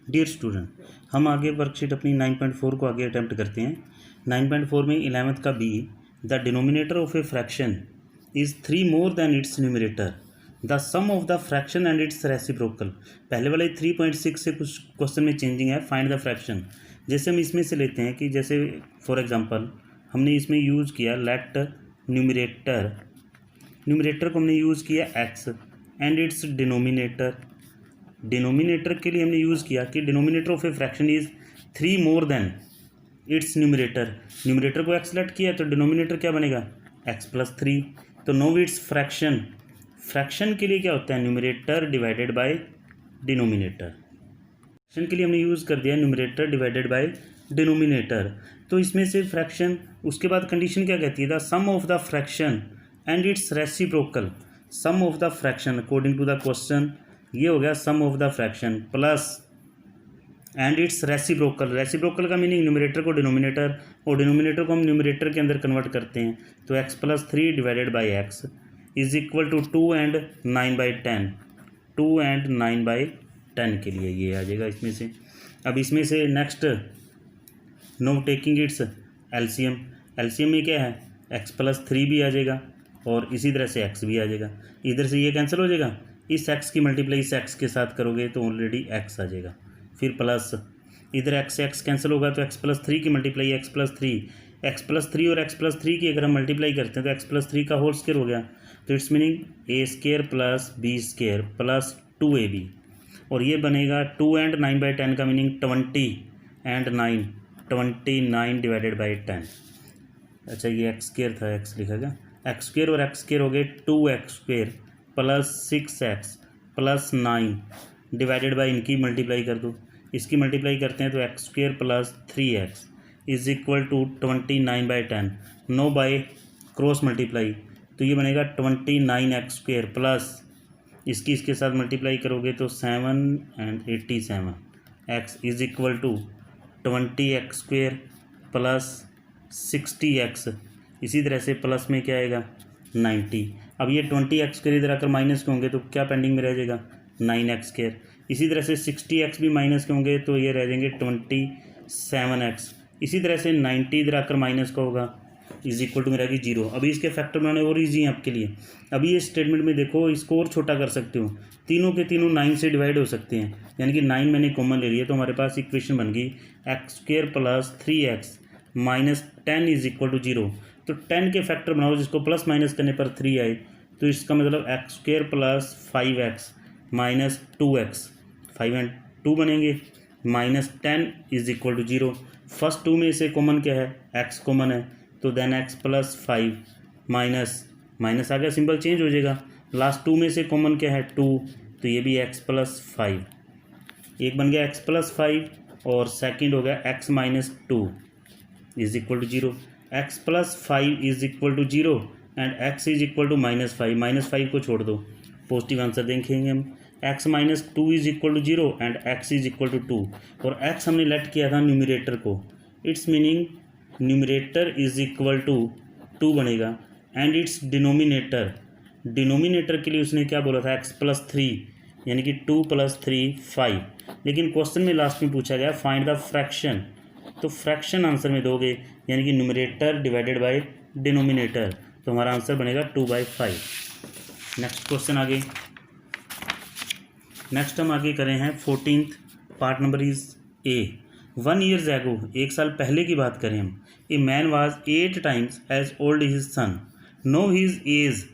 Dear student, हम आगे worksheet अपनी 9.4 को आगे अटैम्प्ट करते हैं। 9.4 में 11th का B, the denominator of a fraction is 3 more than its numerator, the sum of the fraction and its reciprocal. पहले वाले 3.6 से कुछ क्वेश्चन में चेंजिंग है, फाइंड द फ्रैक्शन। जैसे हम इसमें से लेते हैं कि जैसे फॉर एग्जांपल हमने इसमें यूज़ किया लेट न्यूमिनेटर को हमने यूज़ किया एक्स एंड इट्स डिनोमिनेटर के लिए हमने यूज़ किया कि denominator of a fraction is 3 more than its numerator को एक्स लेट किया तो डिनोमिनेटर क्या बनेगा x+3। तो नो इट्स फ्रैक्शन के लिए क्या होता है numerator divided by denominator. Fraction के लिए हमने यूज़ कर दिया न्यूमिनेटर डिवाइडेड बाय डिनोमिनेटर। तो इसमें से फ्रैक्शन, उसके बाद कंडीशन क्या कहती है the sum of the fraction and its reciprocal. Sum of the fraction according to the question ये हो गया sum of the fraction plus and its reciprocal का मीनिंग न्यूमरेटर को डिनोमिनेटर और डिनोमिनेटर को हम न्यूमरेटर के अंदर कन्वर्ट करते हैं। तो x+3 divided by x is equal to 2 and 9/10। 2 and 9/10 के लिए ये आ जाएगा इसमें से। अब इसमें से next know taking it's LCM में क्या है x+3 भी आ जाएगा और इसी तरह से x भी आ जाएगा। इधर से ये कैंसिल हो जाएगा, इस x की मल्टीप्लाई इस x के साथ करोगे तो ऑलरेडी x आ जाएगा। फिर प्लस इधर x से x कैंसिल होगा तो x+3 की मल्टीप्लाई x+3 और x+3 की अगर हम मल्टीप्लाई करते हैं तो x+3 का होल स्क्वायर हो गया। तो it's meaning a² + b² + 2ab और ये बनेगा 2 and 9/10 का मीनिंग 29 डिवाइडेड बाई 10। अच्छा ये x² था, x लिखा गया, x² और x² हो गए 2x² + 6x + 9 डिवाइडेड बाई इनकी मल्टीप्लाई कर दो। इसकी मल्टीप्लाई करते हैं तो x² + 3x is equal to 29/10। 9 बाई क्रॉस मल्टीप्लाई तो ये बनेगा 29x² प्लस इसकी इसके साथ मल्टीप्लाई करोगे तो 7 and 87 x is equal to 20x² plus 60x। इसी तरह से प्लस में क्या आएगा 90। अब ये 20x² इधर आकर माइनस के होंगे तो क्या पेंडिंग में रह जाएगा 9x²। इसी तरह से 60x भी माइनस के होंगे तो ये रह जाएंगे 27x। इसी तरह से 90 इधर आकर माइनस का होगा इज इक्वल टू में रहेगी 0। अभी इसके फैक्टर बनाने और ईजी हैं आपके लिए। अभी ये स्टेटमेंट में देखो इसको और छोटा कर सकते हो, तीनों के तीनों 9 से डिवाइड हो सकते हैं, यानी कि 9 मैंने कॉमन ले लिया तो हमारे पास इक्वेशन बन गई x² + 3x - 10 is equal to 0। तो 10 के फैक्टर बनाओ जिसको प्लस माइनस करने पर 3 आए, तो इसका मतलब x² + 5x - 2x 5 and 2 बनेंगे -10 इज इक्वल टू 0। फर्स्ट 2 में से कॉमन क्या है x कॉमन है तो देन x + 5 माइनस आ गया, सिंबल चेंज हो जाएगा। लास्ट 2 में से कॉमन क्या है 2 तो ये भी x + 5, एक बन गया x + 5 और सेकंड हो गया x - 2 is equal to 0। x + 5 is equal to 0 and x is equal to -5 -5 को छोड़ दो, पॉजिटिव आंसर देखेंगे हम। x - 2 is equal to 0 and x is equal to 2 और x हमने लेट किया था न्यूमिनेटर को। It's meaning numerator is equal to 2 बनेगा एंड इट्स डिनोमिनेटर के लिए उसने क्या बोला था x+3 यानी कि 2 + 3 5। लेकिन क्वेश्चन में लास्ट में पूछा गया फाइंड द फ्रैक्शन, तो फ्रैक्शन आंसर में दोगे यानी कि न्यूमिनेटर डिवाइडेड बाय डिनोमिनेटर, तो हमारा आंसर बनेगा 2/5। नेक्स्ट क्वेश्चन आगे, नेक्स्ट हम आगे करें हैं 14th part number is A। 1 years ago एक साल पहले की बात करें हम, a man was 8 times age old his son. No his age,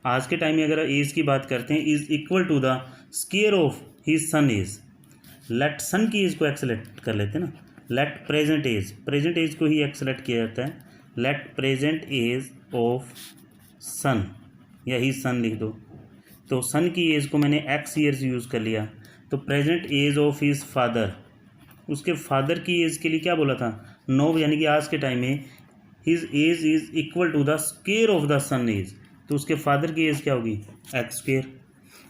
आज के टाइम में अगर एज की बात करते हैं is equal to the square of his son age. Let son की एज को एक्सलेक्ट कर लेते हैं ना, लेट प्रेजेंट एज को ही एक्सलेक्ट किया जाता है। लेट प्रेजेंट एज ऑफ सन या ही सन लिख दो, तो सन की एज को मैंने x ईयर्स यूज़ कर लिया। तो present age of his father, उसके फादर की एज के लिए क्या बोला था 9, यानी कि आज के टाइम में his age is equal to the square of the son age, तो उसके फादर की एज क्या होगी x²।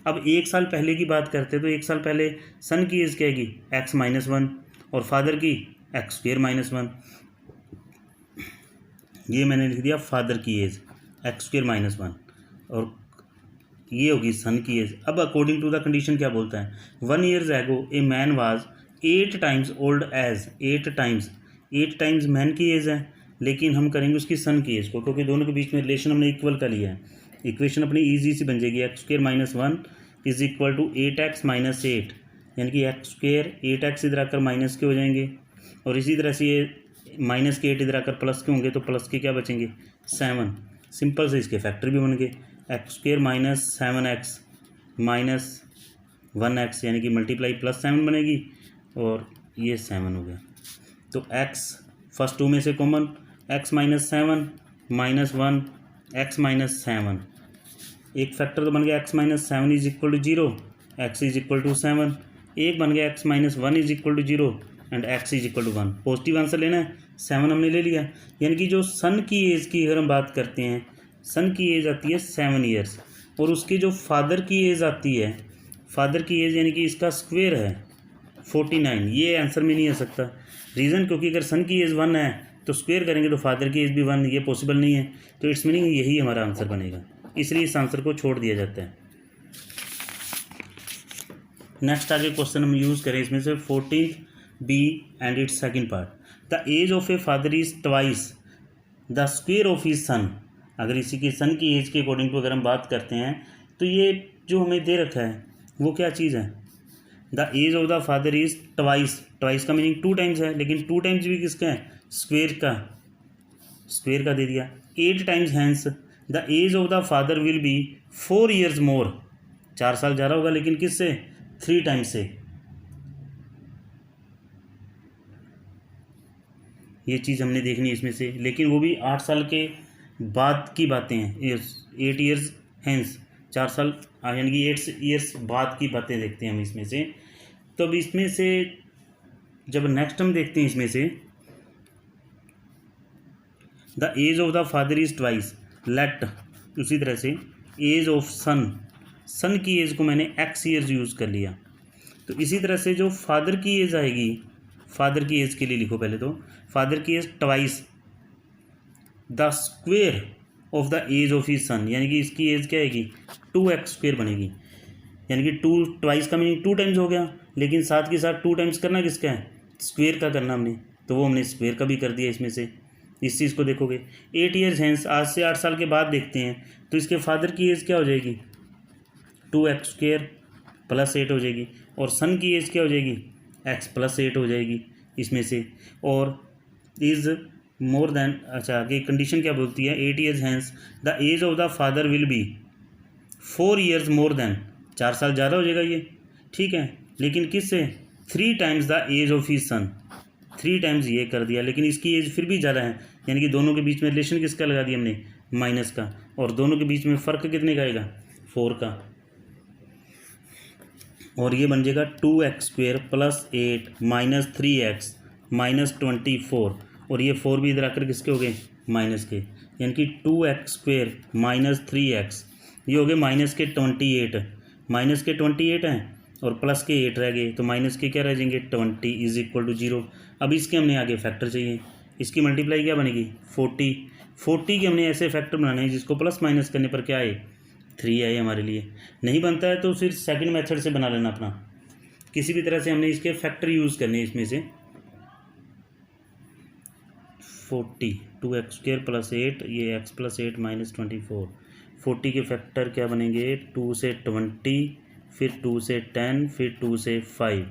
अब एक साल पहले की बात करते तो एक साल पहले सन की एज क्या आएगी x-1 और फादर की x² - 1। ये मैंने लिख दिया फादर की एज x² - 1 और ये होगी सन की एज। अब अकॉर्डिंग टू द कंडीशन क्या बोलता है 1 years ago A man was 8 times old age, 8 times man की एज है, लेकिन हम करेंगे उसकी सन की एज को, क्योंकि दोनों के बीच में रिलेशन हमने इक्वल का लिया है। इक्वेशन अपनी ईजी सी बन जाएगी, x square minus 1 is equal to 8x minus 8, यानी कि एक्स स्क्र 8x इधर आकर माइनस के हो जाएंगे, और इसी तरह से ये माइनस के 8 इधर आकर प्लस के होंगे, तो प्लस के क्या बचेंगे 7। सिंपल से इसके फैक्टर भी बन गए, x square minus 7x minus 1x, यानी कि मल्टीप्लाई प्लस 7 बनेगी, और ये 7 हो गया। तो x फर्स्ट 2 में से common, x minus 7 minus 1 x minus 7, एक फैक्टर तो बन गया x minus 7 is equal to 0, x is equal to 7, एक बन गया x minus 1 is equal to 0 and x is equal to 1। Positive answer लेना है, 7 हमने ले लिया। यानी कि जो सन की एज की अगर हम बात करते हैं, सन की एज आती है 7 ईयर्स, और उसके जो फादर की एज आती है, फादर की एज यानी कि इसका स्क्वेयर है 49, ये आंसर में नहीं आ सकता। रीज़न क्योंकि अगर सन की एज 1 है तो स्क्वेयर करेंगे तो फादर की एज भी 1, ये पॉसिबल नहीं है, तो इट्स मीनिंग यही हमारा आंसर बनेगा, इसलिए इस आंसर को छोड़ दिया जाता है। नेक्स्ट आगे क्वेश्चन हम यूज़ करें इसमें से 14 B and its second part, the age of a father is twice the square of his son. अगर इसी की सन की एज के अकॉर्डिंग टू अगर हम बात करते हैं, तो ये जो हमें दे रखा है वो क्या चीज़ है, the age of the father is twice, twice का मीनिंग 2 टाइम्स है, लेकिन 2 टाइम्स भी किसका है, स्क्वेयर का दे दिया। 8 times hence the age of the father will be 4 years more, 4 साल ज़्यादा होगा, लेकिन किससे, 3 टाइम्स से। ये चीज़ हमने देखनी है इसमें से, लेकिन वो भी 8 साल के बाद की बातें हैं, 8 ईयर्स हैंस, 4 साल यानी कि 8 ईयर्स बाद की बातें देखते हैं हम इसमें से। तो अब इसमें से जब नेक्स्ट हम देखते हैं इसमें से, the age of the father is twice, let, उसी तरह से एज ऑफ सन, सन की एज को मैंने x ईयर्स यूज़ कर लिया, तो इसी तरह से जो फादर की एज आएगी, फादर की एज के लिए लिखो पहले तो, फादर की age twice the square of the age of his son, यानी कि इसकी एज क्या आएगी 2x स्क्वेयर बनेगी, यानी कि 2 ट्वाइस का मीनिंग 2 टाइम्स हो गया, लेकिन साथ के साथ 2 टाइम्स करना किसका है, स्क्वेयर का करना हमने, तो वो हमने स्क्वेयर का भी कर दिया इसमें से। इस चीज़ को देखोगे 8 ईयर्स हैंस, आज से 8 साल के बाद देखते हैं, तो इसके फादर की एज क्या हो जाएगी 2x स्क्वेयर प्लस 8 हो जाएगी, और सन की एज क्या हो जाएगी x प्लस 8 हो जाएगी इसमें से, और इज़ मोर देन, अच्छा आगे कंडीशन क्या बोलती है, 8 years hence the age of the father will be 4 years more than, 4 साल ज़्यादा हो जाएगा ये, ठीक है, लेकिन किससे 3 times the age of his son, 3 times ये कर दिया, लेकिन इसकी एज फिर भी ज़्यादा है, यानी कि दोनों के बीच में रिलेशन किसका लगा दिया हमने, माइनस का, और दोनों के बीच में फ़र्क कितने का आएगा 4 का, और ये बन जाएगा 2x square plus 8 minus 3x minus 24, और ये 4 भी इधर आकर किसके हो गए माइनस के, यानी कि 2x स्क्वेयर माइनस 3x, ये हो गए माइनस के 28, माइनस के 28 हैं और प्लस के 8 रह गए, तो माइनस के क्या रह जाएंगे 20 इज इक्वल टू 0। अब इसके हमने आगे फैक्टर चाहिए, इसकी मल्टीप्लाई क्या बनेगी 40 के हमने ऐसे फैक्टर बनाने हैं जिसको प्लस माइनस करने पर क्या आए 3 आए हमारे लिए। नहीं बनता है तो फिर सेकंड मेथड से बना लेना अपना, किसी भी तरह से हमने इसके फैक्टर यूज़ करने हैं इसमें से। 40 2x स्क्वेयर प्लस 8, ये x प्लस 8 माइनस 24, 40 के फैक्टर क्या बनेंगे 2 से 20, फिर 2 से 10, फिर 2 से 5,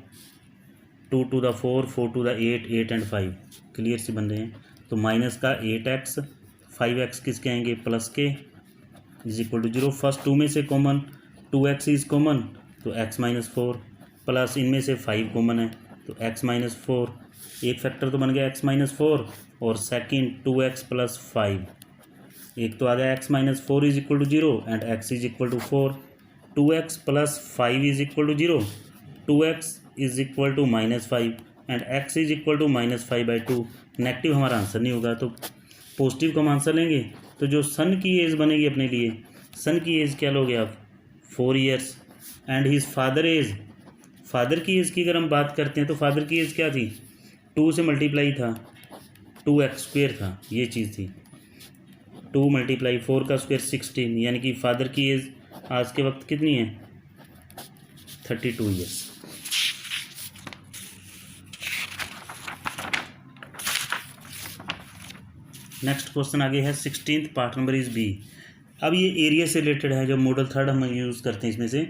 2 to the 4, 4 to the 8, 8 and 5 clear से बन रहे हैं। तो माइनस का 8x, 5x किसके आएंगे प्लस के, इज इक्वल टू 0। फर्स्ट 2 में से कॉमन 2x इज कॉमन, तो x माइनस 4 प्लस इनमें से 5 कॉमन है, तो x माइनस 4, एक फैक्टर तो बन गया x माइनस 4, और सेकेंड 2x प्लस 5, एक तो आ गया x minus 4 is equal to 0 and x is equal to 4, 2x plus 5 is equal to 0, 2x is equal to minus 5 and x is equal to minus 5/2। Negative हमारा answer नहीं होगा, तो positive का हम आंसर लेंगे। तो जो सन की एज बनेगी अपने लिए, सन की एज क्या लोगे आप 4 years, and his father age, father की एज की अगर हम बात करते हैं तो फादर की एज क्या थी 2 से मल्टीप्लाई था 2x स्क्वेयर था, ये चीज़ थी 2 मल्टीप्लाई 4 का स्क्वेयर 16, यानी कि फादर की एज आज के वक्त कितनी है 32 ईयर्स। नेक्स्ट क्वेश्चन आगे है 16th part number is B. अब ये एरिया से रिलेटेड है, जो मॉडल थर्ड हम यूज़ करते हैं इसमें से।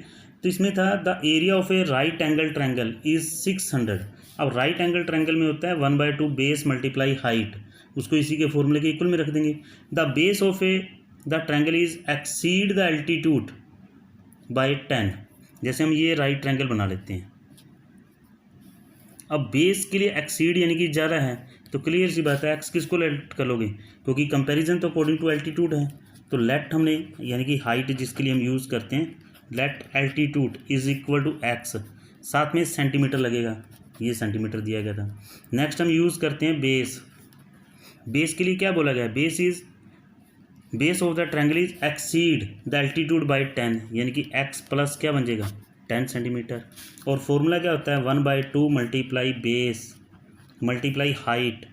तो इसमें था the area of a right angle triangle is 600। अब राइट एंगल ट्रायंगल में होता है 1/2 बेस मल्टीप्लाई हाइट, उसको इसी के फॉर्मूले के इक्वल में रख देंगे। The base of a the triangle is exceed the altitude by 10। जैसे हम ये राइट ट्रायंगल बना लेते हैं, अब बेस के लिए एक्सीड यानी कि ज़्यादा है, तो क्लियर सी बात है एक्स किसको लेट कर लोगे, क्योंकि कंपैरिजन तो अकॉर्डिंग टू एल्टीट्यूड है। तो लेट हमने यानी कि हाइट जिसके लिए हम यूज़ करते हैं, let altitude is equal to x, साथ में सेंटीमीटर लगेगा, ये सेंटीमीटर दिया गया था। नेक्स्ट हम यूज़ करते हैं बेस। बेस के लिए क्या बोला गया, base of the triangle is exceed the altitude by 10, यानी कि एक्स प्लस क्या बन जाएगा 10 सेंटीमीटर। और फॉर्मूला क्या होता है 1/2 multiply base multiply height,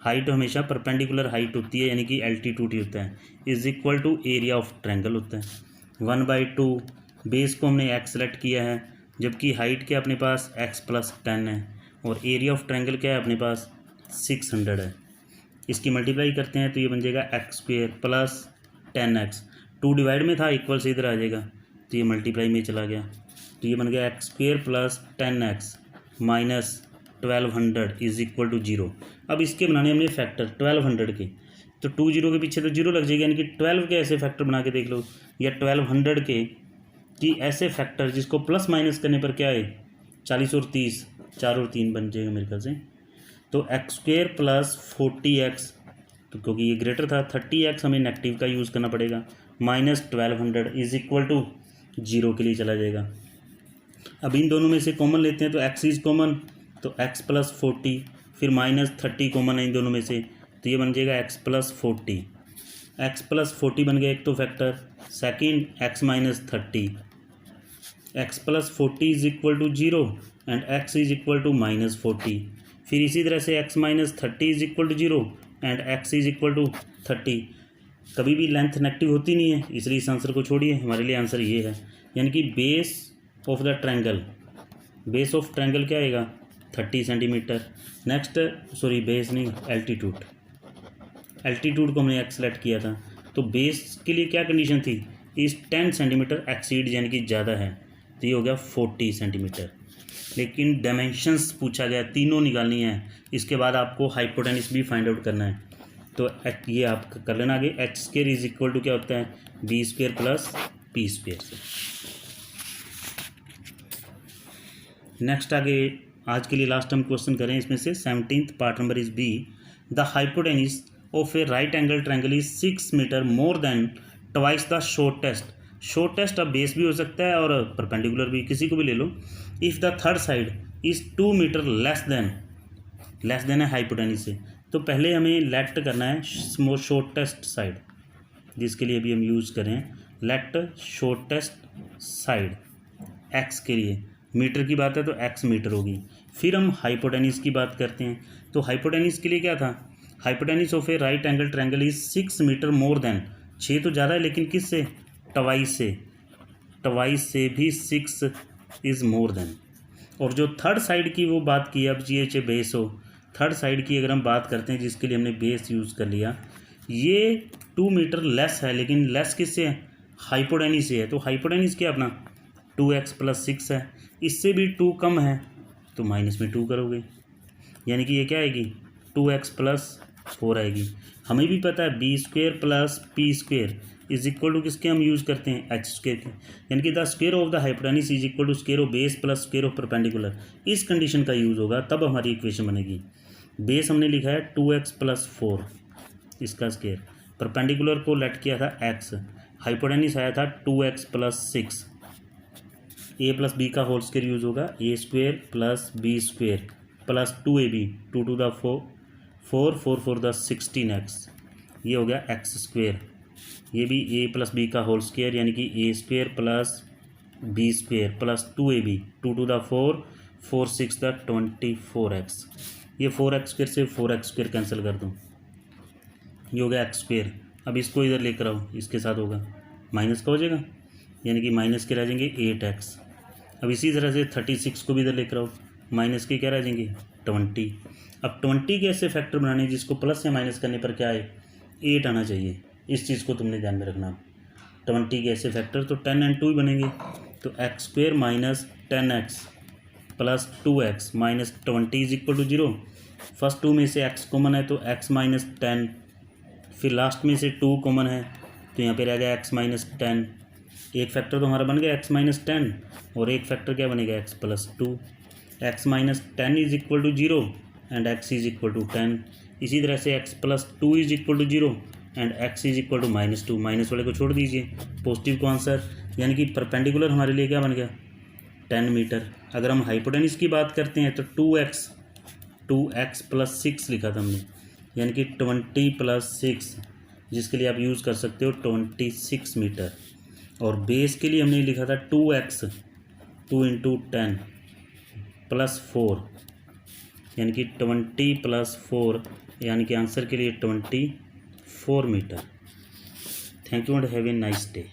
height हमेशा परपेंडिकुलर हाइट होती है यानी कि एल्टीट्यूड ही होता है, is equal to area of triangle होता है। 1/2 बेस को हमने एक्स सेलेक्ट किया है, जबकि हाइट क्या अपने पास एक्स प्लस 10 है, और एरिया ऑफ ट्रायंगल क्या है अपने पास 600 है। इसकी मल्टीप्लाई करते हैं तो ये बन जाएगा x square plus 10x, 2 divide में था इक्वल से इधर आ जाएगा, तो ये मल्टीप्लाई में चला गया, तो ये बन गया x square plus 10x minus 1200 is equal to 0। अब इसके बनाने हमने फैक्टर 1200 के, तो 2 0 के पीछे तो 0 लग जाएगा, यानी कि 12 के ऐसे फैक्टर बना के देख लो, या 1200 के कि ऐसे फैक्टर जिसको प्लस माइनस करने पर क्या है 40 और 30, 4 और 3 बन जाएगा मेरे ख्याल से। तो एक्स स्क्वेयर प्लस 40x, तो क्योंकि ये ग्रेटर था 30x हमें नेगेटिव का यूज़ करना पड़ेगा, माइनस 1200 इज इक्वल टू 0 के लिए चला जाएगा। अब इन दोनों में से कॉमन लेते हैं, तो x इज कॉमन, तो x प्लस 40, फिर माइनस 30 कॉमन है इन दोनों में से, तो ये बन जाएगा x प्लस 40। x प्लस 40 बन गया एक तो factor, second x minus 30, x plus 40 is equal to 0 and x is equal to minus 40। फिर इसी तरह से x minus 30 is equal to 0 and x is equal to 30। कभी भी लेंथ नेगेटिव होती नहीं है, इसलिए इस आंसर को छोड़िए, हमारे लिए आंसर ये है, यानी कि base of the triangle, base of triangle क्या आएगा 30 सेंटीमीटर। नेक्स्ट सॉरी बेस नहीं, एल्टीट्यूड, एल्टीट्यूड को हमने एक्स सेलेक्ट किया था, तो बेस के लिए क्या कंडीशन थी, इस 10 सेंटीमीटर एक्सीड यानी कि ज़्यादा है, तो ये हो गया 40 सेंटीमीटर। लेकिन डायमेंशंस पूछा गया, तीनों निकालनी है, इसके बाद आपको हाइपोटेनस भी फाइंड आउट करना है, तो ये आप कर लेना आगे। H square is equal to क्या होता है B square plus P square से। नेक्स्ट आगे आज के लिए लास्ट हम क्वेश्चन करें इसमें से 17th part number is B. The hypotenuse of a right angle triangle is 6 metre more than twice the shortest अब बेस भी हो सकता है और परपेंडिकुलर भी, किसी को भी ले लो। If the third side is 2 metre less than है हाइपोटेनस से, तो पहले हमें लेट करना है शॉर्टेस्ट साइड, जिसके लिए भी हम यूज़ करें लेट शॉर्टेस्ट साइड एक्स के लिए, मीटर की बात है तो एक्स मीटर होगी। फिर हम हाइपोटेनस की बात करते हैं, तो हाइपोटेनस के लिए क्या था, hypotenuse of a right angle triangle is 6 metre more than, 6 तो ज़्यादा है लेकिन किससे ट्वाइस से भी 6 इज़ मोर देन। और जो थर्ड साइड की वो बात की, अब जी एच ए बेस हो, थर्ड साइड की अगर हम बात करते हैं जिसके लिए हमने बेस यूज़ कर लिया, ये 2 मीटर लेस है, लेकिन लेस किससे है हाइपोटेनस से है, तो हाइपोटेनस क्या अपना 2x प्लस 6 है, इससे भी 2 कम है तो माइनस में 2 करोगे, यानी कि ये क्या आएगी 2x प्लस 4 आएगी। हमें भी पता है B square plus P square is equal to किसके हम यूज़ करते हैं एच स्क्वेयर के, यानी कि the square of the hypotenuse is equal to square of base plus square of perpendicular. इस कंडीशन का यूज़ होगा तब हमारी इक्वेशन बनेगी। बेस हमने लिखा है 2x प्लस 4, इसका स्क्वेयर, परपेंडिकुलर को लेट किया था x, हाइपोटेनस आया था 2x plus 6, a plus b का होल स्क्वेयर यूज़ होगा, a square plus b square plus 2ab 2 to the 4 4 the 16x, ये हो गया एक्स स्क्वेयर। ये भी ए प्लस बी का होल स्क्वेयर यानी कि a square plus b square plus 2ab 2 to the 4 6 the 24x, ये 4x स्क्वेयर से 4x स्क्वेयर कैंसिल कर दूँ, ये हो गया एक्स स्क्वेयर। अब इसको इधर लेकर आओ, इसके साथ होगा माइनस का हो जाएगा, यानी कि माइनस के रह जाएंगे 8x। अब इसी तरह से 36 को भी इधर लेकर आओ, माइनस के क्या रह जाएंगे 20। अब 20 के ऐसे फैक्टर बनाने जिसको प्लस या माइनस करने पर क्या आए 8 आना चाहिए। इस चीज़ को तुमने ध्यान में रखना। 20 के ऐसे फैक्टर तो 10 and 2 ही बनेंगे। तो x² minus 10x plus 2x minus 20 is equal to 0। First 2 में से x कॉमन है तो x माइनस 10, फिर लास्ट में से 2 कॉमन है तो यहाँ पे रह गया x माइनस 10। एक फैक्टर तो हमारा बन गया x माइनस 10 और एक फैक्टर क्या बनेगा x plus 2। x minus 10 is equal to 0 and x is equal to 10। इसी तरह से x plus 2 is equal to 0 and x is equal to minus 2। Minus वाले को छोड़ दीजिए, पॉजिटिव को आंसर, यानी कि परपेंडिकुलर हमारे लिए क्या बन गया 10 मीटर। अगर हम हाइपोटेन्यूज की बात करते हैं तो 2x प्लस 6 लिखा था हमने, यानी कि 20 प्लस 6, जिसके लिए आप यूज़ कर सकते हो 26 मीटर। और बेस के लिए हमने लिखा था 2x 2 इंटू 10 प्लस 4, यानी कि 20 प्लस 4, यानी कि आंसर के लिए 24 metre. Thank you and have a nice day.